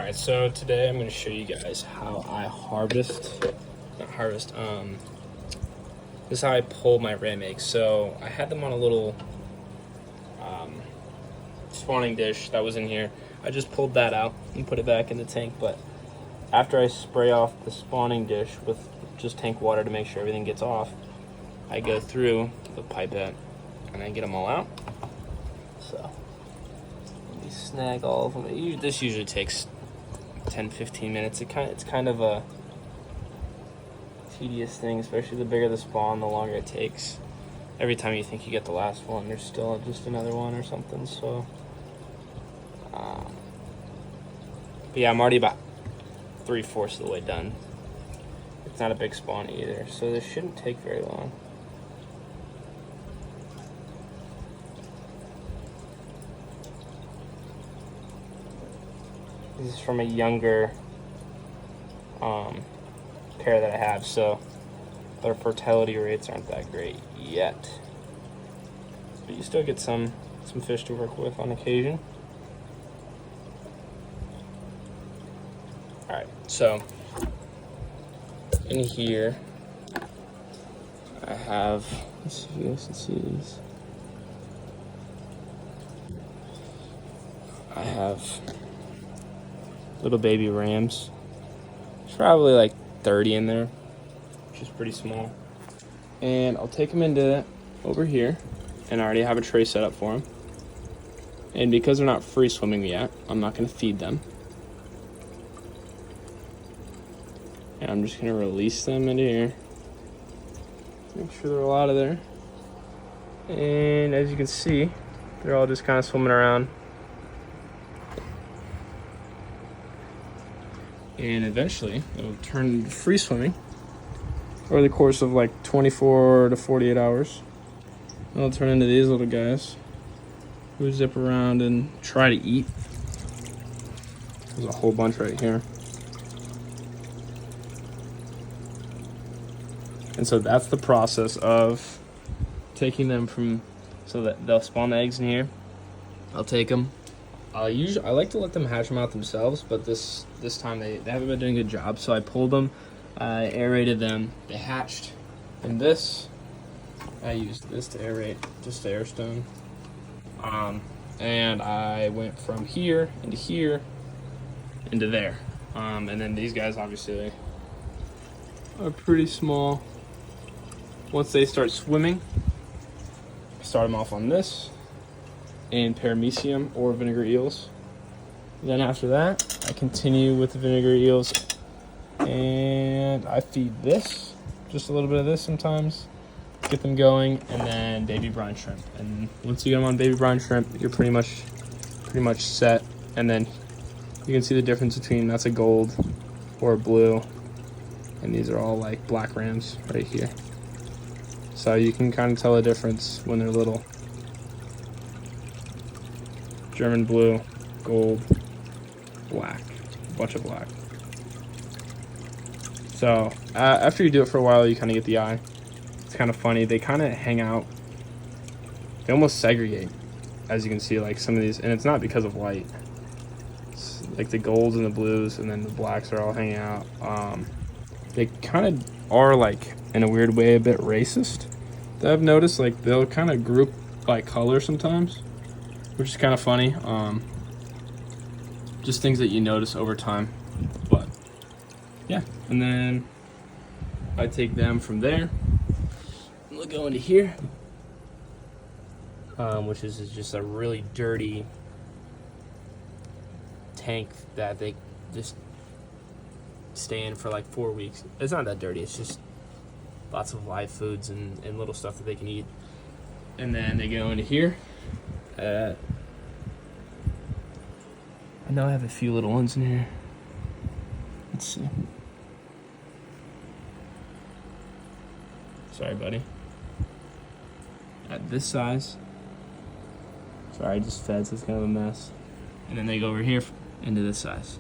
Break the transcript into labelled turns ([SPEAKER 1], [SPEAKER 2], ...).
[SPEAKER 1] Alright, so today I'm going to show you guys how I this is how I pull my ram eggs. So I had them on a little spawning dish that was in here. I just pulled that out and put it back in the tank, but after I spray off the spawning dish with just tank water to make sure everything gets off, I go through the pipette and I get them all out. So let me snag all of them. This usually takes 10-15 minutes. It's kind of a tedious thing, especially the bigger the spawn, the longer it takes. Every time you think you get the last one, there's still just another one or something. So but yeah, I'm already about 3/4 of the way done. It's not a big spawn either, so this shouldn't take very long. This is from a younger pair that I have, so their fertility rates aren't that great yet. But you still get some fish to work with on occasion. Alright, so in here I have, let's see if you guys can see these. I have little baby rams. There's probably like 30 in there, which is pretty small. And I'll take them into over here, and I already have a tray set up for them. And because they're not free swimming yet, I'm not going to feed them. And I'm just going to release them into here. Make sure they're all out of there. And as you can see, they're all just kind of swimming around. And eventually it'll turn into free swimming over the course of like 24 to 48 hours. It'll turn into these little guys who zip around and try to eat. There's a whole bunch right here. And so that's the process of taking them from, so that they'll spawn the eggs in here. I'll take them. I like to let them hatch them out themselves, but this time they haven't been doing a good job. So I pulled them, I aerated them, they hatched. And this, I used this to aerate, just air stone. And I went from here into there. And then these guys, obviously, are pretty small. Once they start swimming, I start them off on this and paramecium or vinegar eels. Then after that, I continue with the vinegar eels, and I feed this, just a little bit of this sometimes, get them going, and then baby brine shrimp. And once you get them on baby brine shrimp, you're pretty much set. And then you can see the difference between that's a gold or a blue, and these are all like black rams right here. So you can kind of tell the difference when they're little. German blue, gold, black, a bunch of black. So after you do it for a while, you kind of get the eye. It's kind of funny. They kind of hang out. They almost segregate, as you can see, like some of these, and it's not because of light. It's like the golds and the blues, and then the blacks are all hanging out. They kind of are, like, in a weird way, a bit racist. That I've noticed, like, they'll kind of group by color sometimes, which is kind of funny. Just things that you notice over time. But yeah, and then I take them from there and they'll go into here, which is just a really dirty tank that they just stay in for like 4 weeks. It's not that dirty, it's just lots of live foods and little stuff that they can eat. And then they go into here. I know I have a few little ones in here. Let's see. Sorry, buddy. At this size. Sorry, I just fed, so it's kind of a mess. And then they go over here into this size.